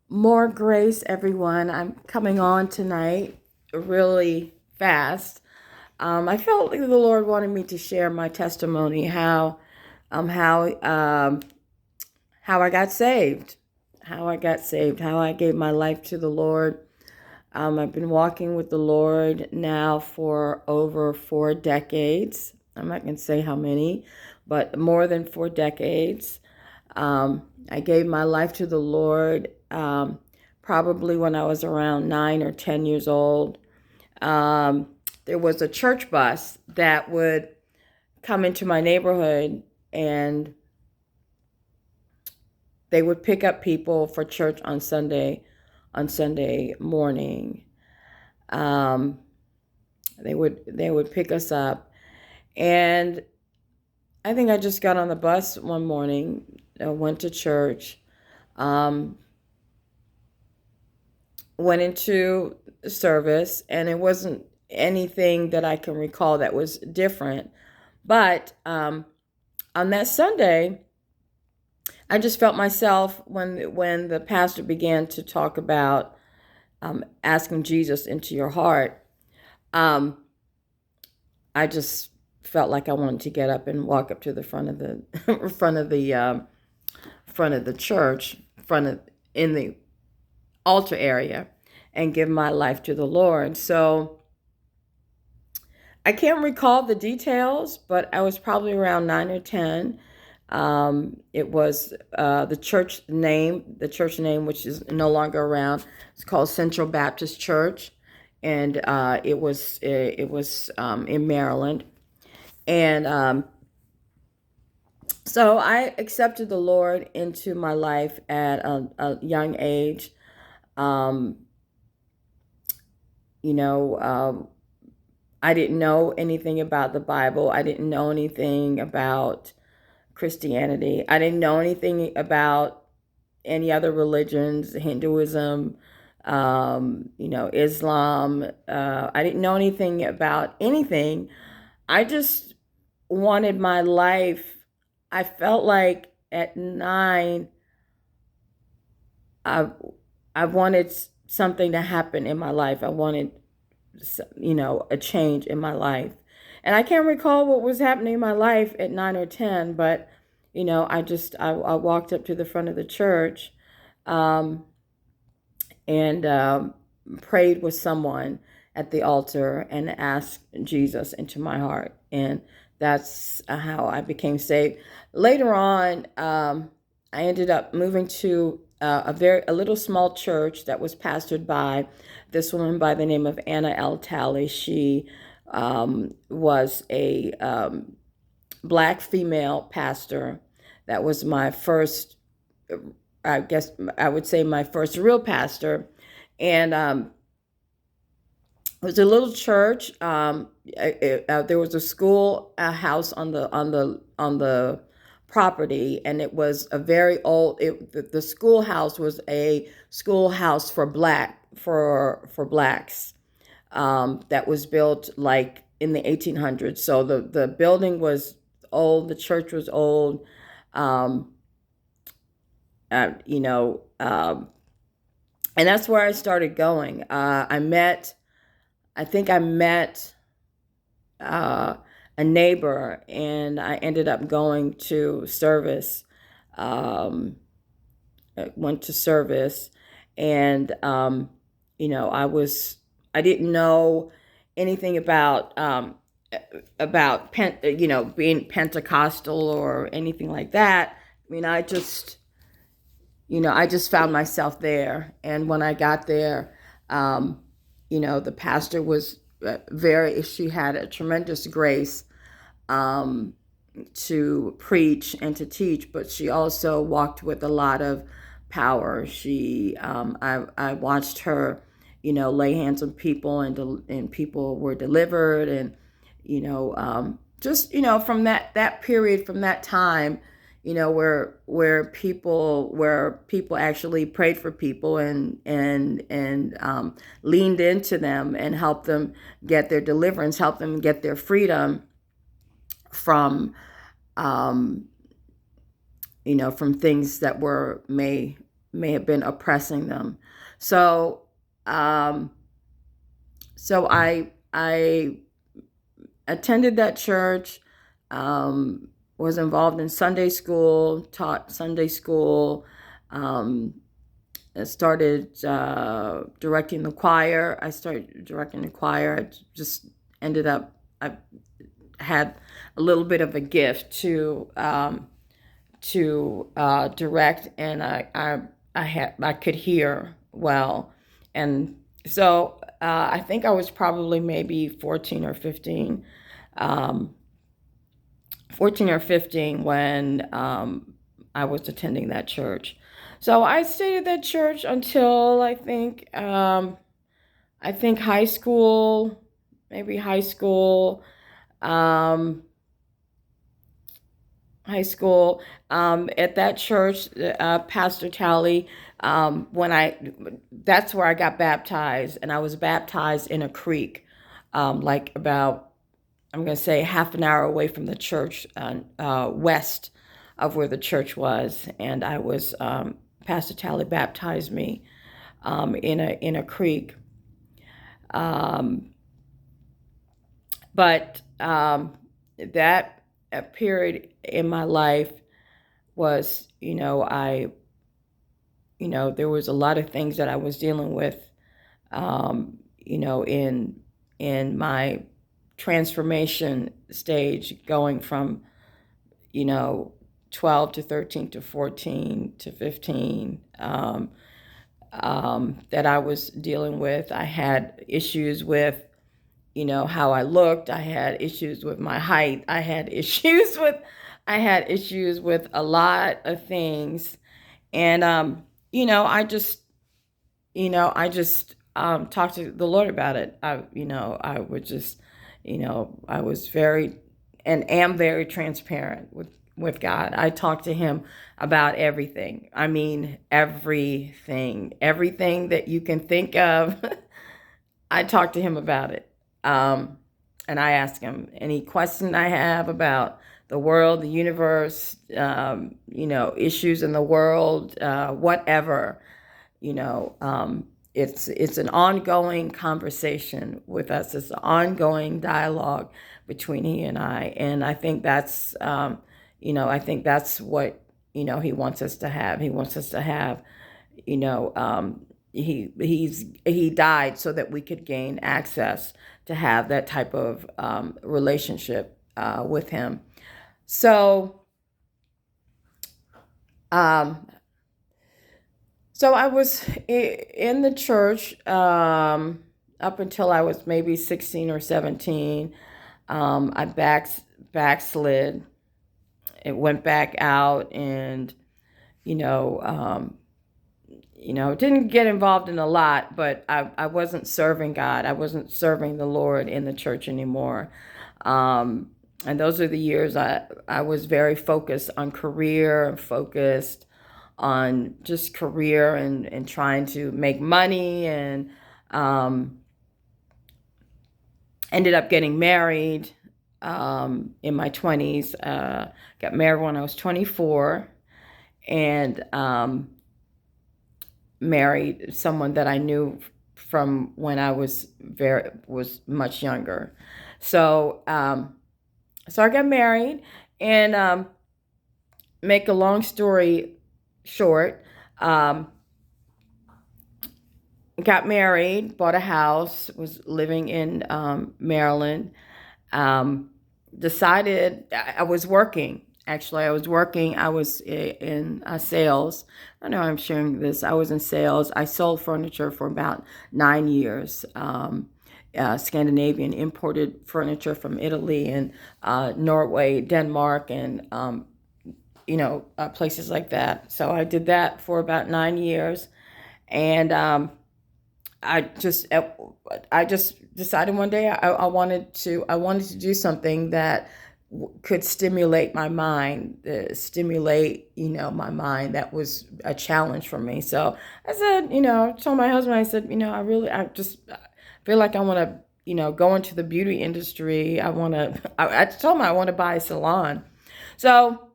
More grace, everyone. I'm coming on tonight really fast. I felt like the Lord wanted me to share my testimony, um, how, um, how I got saved, how I gave my life to the Lord. I've been walking with the Lord now for over 4 decades. I'm not going to say how many, but more than 4 decades. I gave my life to the Lord probably when I was around 9 or 10 years old. Um, there was a church bus that would come into my neighborhood, and they would pick up people for church on Sunday morning. Um, they would pick us up, and I think I just got on the bus one morning, went to church, um, went into service, and it wasn't anything that I can recall that was different. But on that Sunday, I just felt myself when the pastor began to talk about asking Jesus into your heart. Um, I just felt like I wanted to get up and walk up to the front of the front of the church, front of in the altar area, and give my life to the Lord. So I can't recall the details, but I was probably around 9 or 10. It was the church name, which is no longer around. It's called Central Baptist Church, and it was in Maryland. And so I accepted the Lord into my life at a young age. Um, you know, I didn't know anything about the Bible. I didn't know anything about Christianity. I didn't know anything about any other religions, Hinduism, Islam. I didn't know anything about anything. I just wanted my life. I felt like at 9, I I wanted something to happen in my life. I wanted, a change in my life. And I can't recall what was happening in my life at 9 or 10, but I walked up to the front of the church, um, and prayed with someone at the altar and asked Jesus into my heart, and that's how I became saved. Later on, I ended up moving to a little small church that was pastored by this woman by the name of Anna L. Talley. She was a black female pastor. That was my first, I guess I would say, my first real pastor. And it was a little church. There was a school house on the property, and it was a very old. The schoolhouse was a schoolhouse for blacks, that was built like in the 1800s. So the building was old. The church was old. Um, uh, you know, um, and that's where I started going. I think I met uh, a neighbor, and I ended up going to service. Um, Went to service, and I didn't know anything about being Pentecostal or anything like that. I mean, I just found myself there. And when I got there, the pastor was she had a tremendous grace um, to preach and to teach, but she also walked with a lot of power. I watched her, lay hands on people, and people were delivered. And, just, from that period, from that time, where people actually prayed for people, and leaned into them and helped them get their deliverance, helped them get their freedom um, from things that may have been oppressing them. So, um, so I attended that church, um, was involved in Sunday school, taught Sunday school, um, I started directing the choir. I started directing the choir. I just ended up, I had a little bit of a gift to direct, and I could hear well, and so I think I was probably maybe 14 or 15 when I was attending that church. So I stayed at that church until I think high school, maybe high school. Um, High school at that church, Pastor Tally. When I That's where I got baptized, and I was baptized in a creek, like about, I'm going to say, half an hour away from the church, west of where the church was, and I was Pastor Tally baptized me in a creek. Um, but that period in my life was, there was a lot of things that I was dealing with, in my transformation stage, going from, 12 to 13 to 14 to 15, that I was dealing with. I had issues with, how I looked. I had issues with my height. I had issues with a lot of things. And, I just talked to the Lord about it. I would just, I was very and am very transparent with God. I talk to him about everything. I mean, everything that you can think of. I talk to him about it. And I ask him any question I have about the world, the universe, issues in the world, whatever. It's an ongoing conversation with us. It's an ongoing dialogue between he and I, and I think that's what he wants us to have. He wants us to have, he died so that we could gain access to have that type of relationship with him. So, so I was in the church up until I was maybe 16 or 17. I backslid. It went back out, and didn't get involved in a lot, but I wasn't serving God. I wasn't serving the Lord in the church anymore. And those are the years I was very focused on career, and focused on just career and trying to make money, and ended up getting married in my 20s. Got married when I was 24, and married someone that I knew from when I was much younger. So so I got married, and make a long story short, got married, bought a house, was living in Maryland. Decided I was working. Actually, I was working. I was in sales. I know I'm sharing this. I was in sales. I sold furniture for about 9 years. Scandinavian imported furniture from Italy and Norway, Denmark, and places like that. So I did that for about 9 years, and I just decided one day I wanted to do something that could stimulate my mind, my mind. That was a challenge for me. So I said, told my husband, I said, I just feel like I want to, go into the beauty industry. I told him I want to buy a salon. So,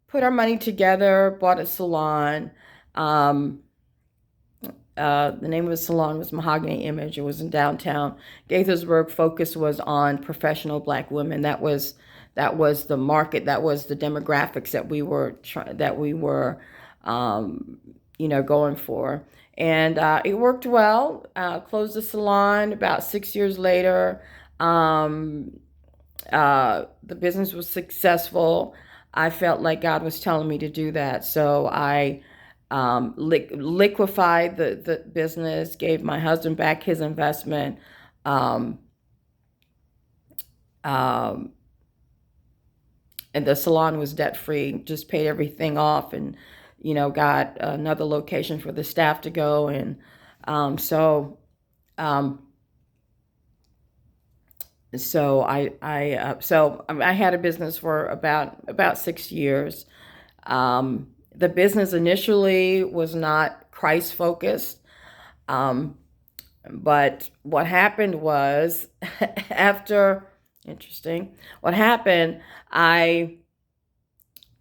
put our money together, bought a salon. Um, the name of the salon was Mahogany Image. It was in downtown Gaithersburg. Focus was on professional Black women. That was the market. That was the demographics that we were going for. And it worked well. Closed the salon about 6 years later. The business was successful. I felt like God was telling me to do that. So I liquefied the business, gave my husband back his investment, um, um, and the salon was debt free, just paid everything off, and got another location for the staff to go. And so um, so I had a business for about 6 years. The business initially was not Christ focused, um, but what happened was after interesting. What happened? I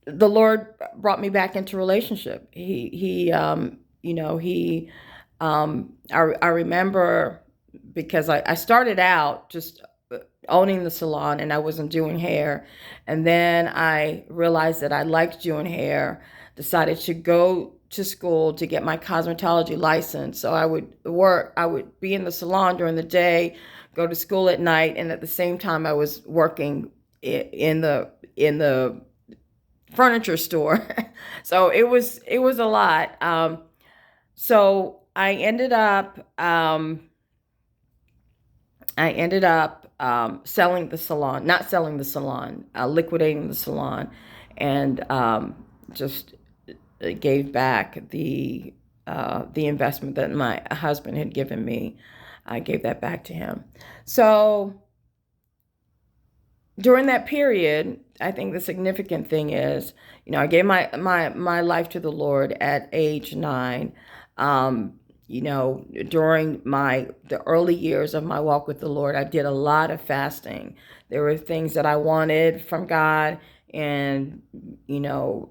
The Lord brought me back into relationship. I remember because I started out just owning the salon and I wasn't doing hair. And then I realized that I liked doing hair, decided to go to school to get my cosmetology license. So I would be in the salon during the day, go to school at night, and at the same time I was working in the furniture store. So it was a lot. So I ended up selling the salon, not selling the salon, liquidating the salon, and just gave back the investment that my husband had given me. I gave that back to him. So during that period, I think the significant thing is, I gave my life to the Lord at age 9. During the early years of my walk with the Lord, I did a lot of fasting. There were things that I wanted from God, and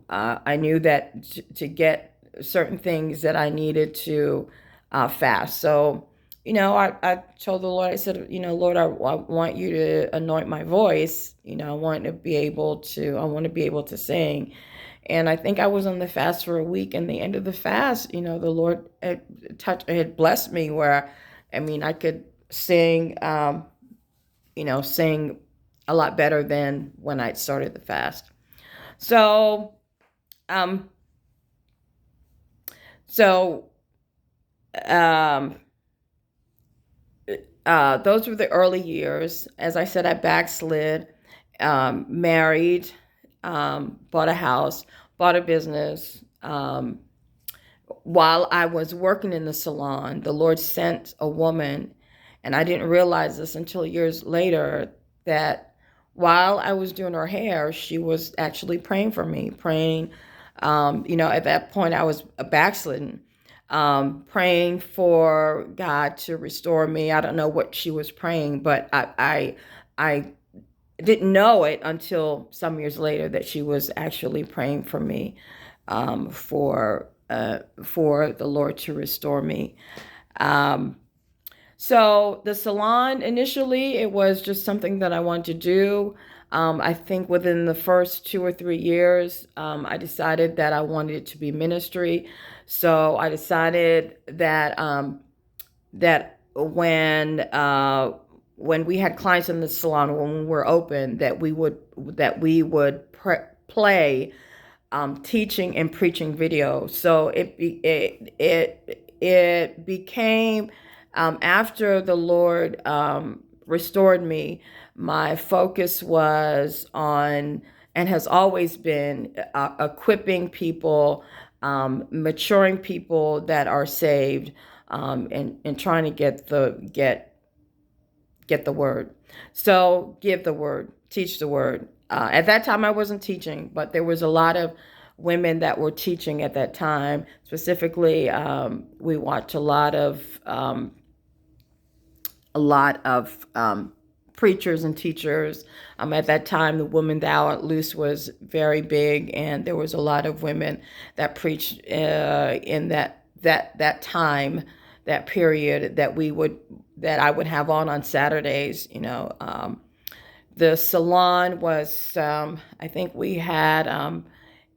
I knew that to get certain things that I needed to fast. So I told the Lord, I said, Lord, I want you to anoint my voice. I want to be able to sing. And I think I was on the fast for a week, and the end of the fast, the Lord had blessed me where, I could sing, sing a lot better than when I started the fast. So, um, so, um, those were the early years. As I said, I backslid, married, bought a house, bought a business. While I was working in the salon, the Lord sent a woman, and I didn't realize this until years later, that while I was doing her hair, she was actually praying for me, praying. At that point, I was backslidden, praying for God to restore me. I don't know what she was praying, but I didn't know it until some years later that she was actually praying for me, for the Lord to restore me. So the salon, initially, it was just something that I wanted to do. I think within the first 2 or 3 years, I decided that I wanted it to be ministry. So I decided that when we had clients in the salon, when we were open, that we would play teaching and preaching videos. So it became, after the Lord restored me, my focus was on, and has always been, equipping people, maturing people that are saved, and trying to get the word. So give the word, teach the word. At that time, I wasn't teaching, but there was a lot of women that were teaching at that time. Specifically, we watched a lot of preachers and teachers. At that time, the Woman Thou Art Loose was very big, and there was a lot of women that preached in that time, that period that I would have on Saturdays. The salon was, I think we had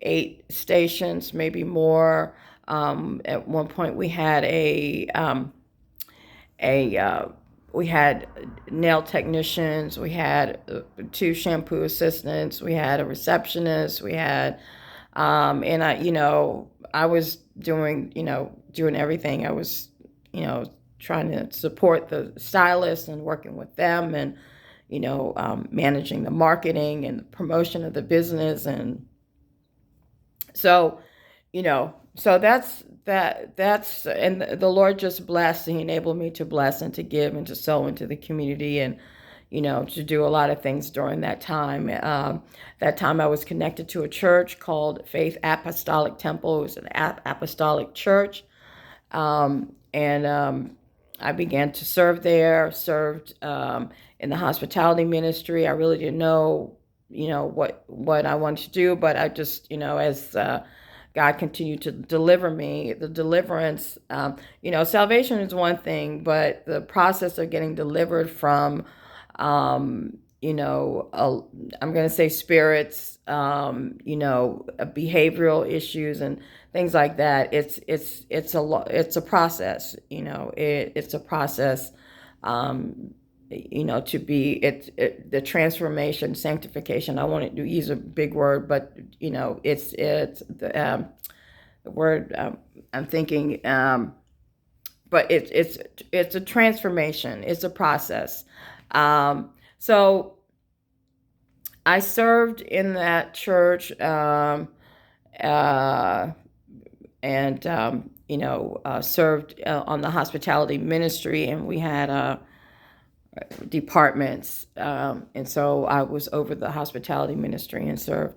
8 stations, maybe more. At one point, a we had nail technicians, we had 2 shampoo assistants, we had a receptionist, we had, and I was doing everything. I was, trying to support the stylists and working with them, and managing the marketing and the promotion of the business. And so, so and the Lord just blessed, and He enabled me to bless and to give and to sow into the community, and to do a lot of things during that time. That time I was connected to a church called Faith Apostolic Temple. It was an apostolic church. And I began to serve there, served in the hospitality ministry. I really didn't know, what I wanted to do, but I just, as God continued to deliver me, the deliverance, salvation is one thing, but the process of getting delivered from, I'm going to say spirits, behavioral issues and things like that. It's a process, it's a process, to be the transformation, sanctification. I want to use a big word, but it's the word I'm thinking, but it's a transformation. It's a process. So I served in that church, and served on the hospitality ministry, and we had departments, and so I was over the hospitality ministry and served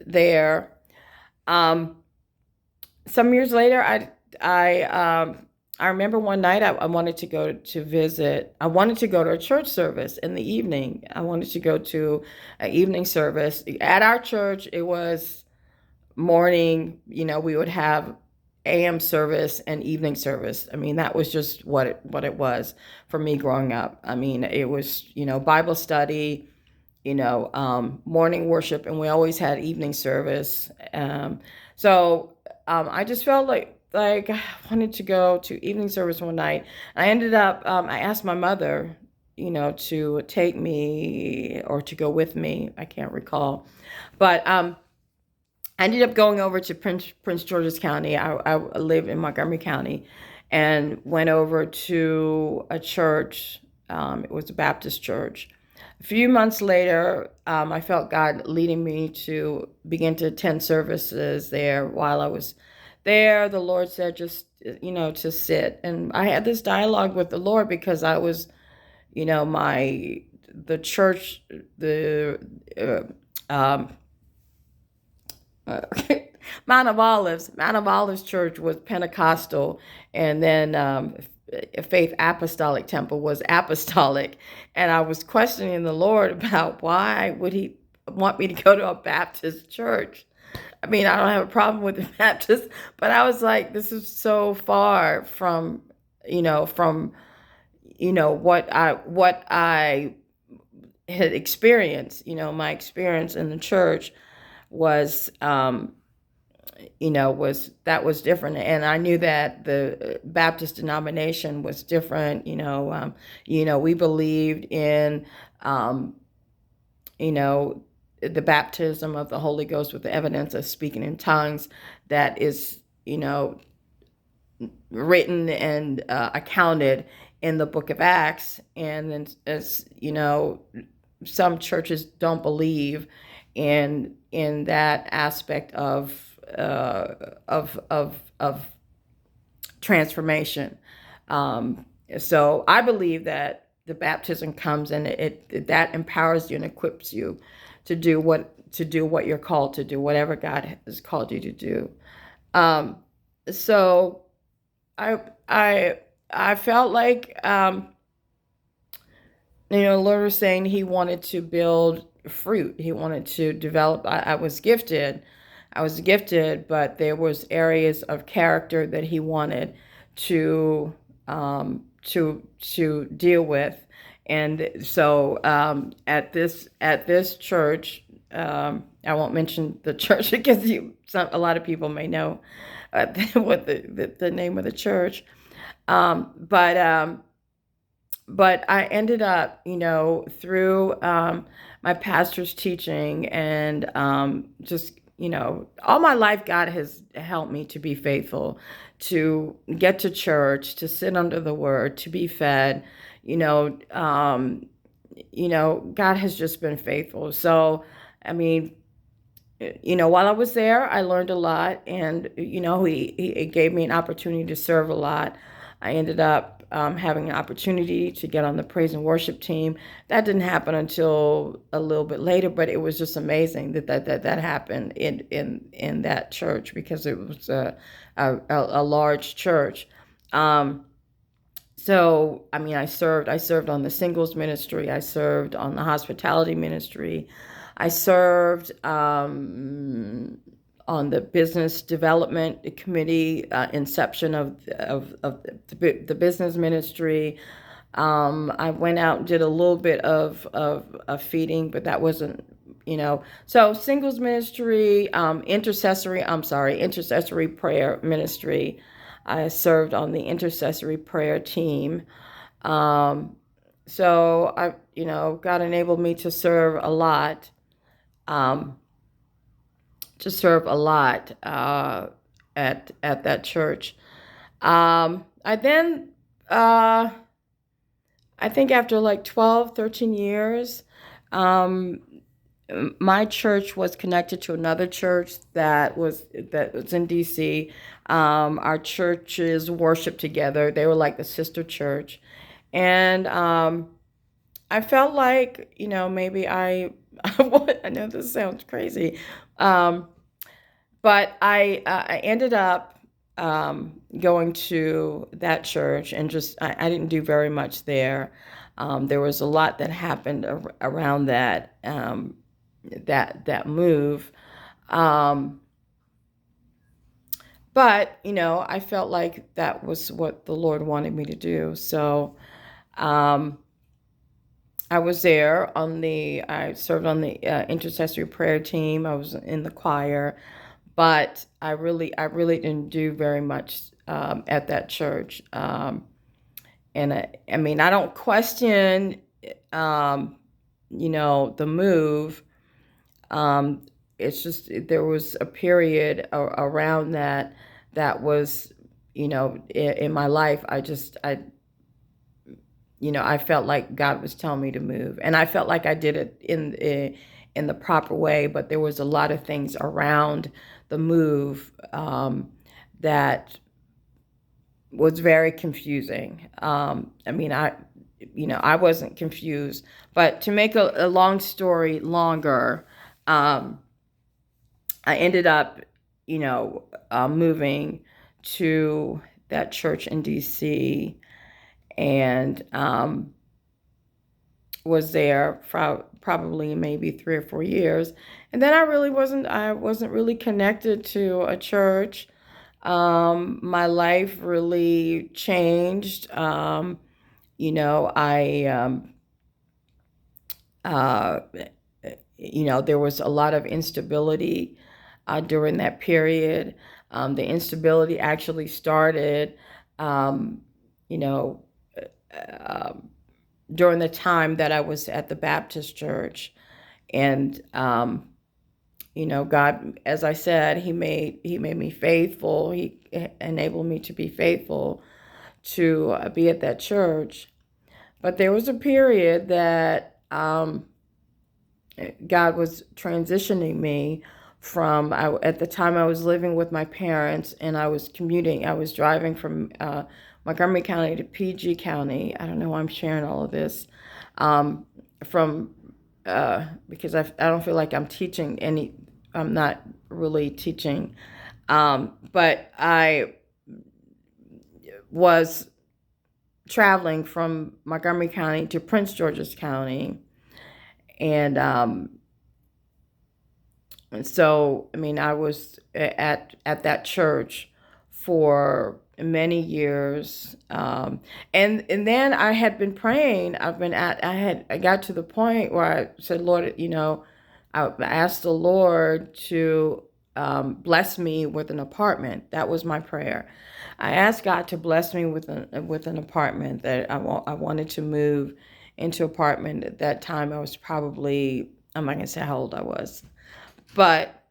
there. Some years later, I remember one night I wanted to go to visit. I wanted to go to a church service in the evening. I wanted to go to an evening service at our church. It was morning. We would have AM service and evening service. I mean, that was just what it was for me growing up. I mean, it was, Bible study, morning worship, and we always had evening service. So I just felt like I wanted to go to evening service one night. I ended up, I asked my mother, to take me or to go with me. I can't recall. But I ended up going over to Prince George's County. I live in Montgomery County, and went over to a church. It was a Baptist church. A few months later, I felt God leading me to begin to attend services there. While I was there, the Lord said, just, to sit. And I had this dialogue with the Lord, because I was, the church, Mount of Olives Church was Pentecostal, and then Faith Apostolic Temple was apostolic. And I was questioning the Lord about why would He want me to go to a Baptist church. I mean, I don't have a problem with the Baptist, but I was like, this is so far from what I had experienced. My experience in the church was, was different. And I knew that the Baptist denomination was different. We believed in, the baptism of the Holy Ghost with the evidence of speaking in tongues that is, written and accounted in the book of Acts. And then, as some churches don't believe in that aspect of transformation. So I believe that the baptism comes, and that empowers you and equips you to do what you're called to do, whatever God has called you to do. So I felt like the Lord was saying He wanted to build fruit. He wanted to develop. I was gifted. I was gifted, but there was areas of character that He wanted to to deal with. And so at this church, I won't mention the church because a lot of people may know what the name of the church. But I ended up, through my pastor's teaching and just, all my life, God has helped me to be faithful, to get to church, to sit under the word, to be fed. God has just been faithful. So, I mean, while I was there, I learned a lot, and he gave me an opportunity to serve a lot. I ended up having an opportunity to get on the praise and worship team. That didn't happen until a little bit later, but it was just amazing that happened in that church, because it was a large church. So, I mean, I served on the singles ministry. I served on the hospitality ministry. I served on the business development committee, inception of the business ministry. I went out and did a little bit of feeding, but that wasn't, so singles ministry, intercessory prayer ministry. I served on the intercessory prayer team. So God enabled me to serve a lot, um, at that church. I then, I think after like 12, 13 years, um, my church was connected to another church that was in DC. Our churches worshiped together. They were like the sister church, and I felt like, maybe I know this sounds crazy, um, but I ended up going to that church, and just I didn't do very much there. There was a lot that happened around that move. Um, but I felt like that was what the Lord wanted me to do. So um, I served on the intercessory prayer team. I was in the choir, but I really didn't do very much at that church. And I mean, I don't question, um, the move. Um, it's just there was a period around that was, in my life. I felt like God was telling me to move, and I felt like I did it in the proper way. But there was a lot of things around the move that was very confusing. I mean, I wasn't confused, but to make a long story longer, um, I ended up, moving to that church in DC, and was there for probably maybe 3 or 4 years, and then I wasn't really connected to a church. My life really changed. I uh, there was a lot of instability during that period. The instability actually started, um, you know, um, during the time that I was at the Baptist church. And God, as I said, He made me faithful. He enabled me to be faithful to be at that church. But there was a period that God was transitioning me from. At the time, I was living with my parents, and I was commuting. I was driving from Montgomery County to PG County. I don't know why I'm sharing all of this. From Because I don't feel like I'm teaching any. I'm not really teaching, but I was traveling from Montgomery County to Prince George's County. And so, I mean, I was at that church for many years, and then I had been praying. I got to the point where I said, Lord, I asked the Lord to bless me with an apartment. That was my prayer. I asked God to bless me with an apartment that I wanted to move into apartment. At that time, I was probably, I'm not gonna say how old I was, but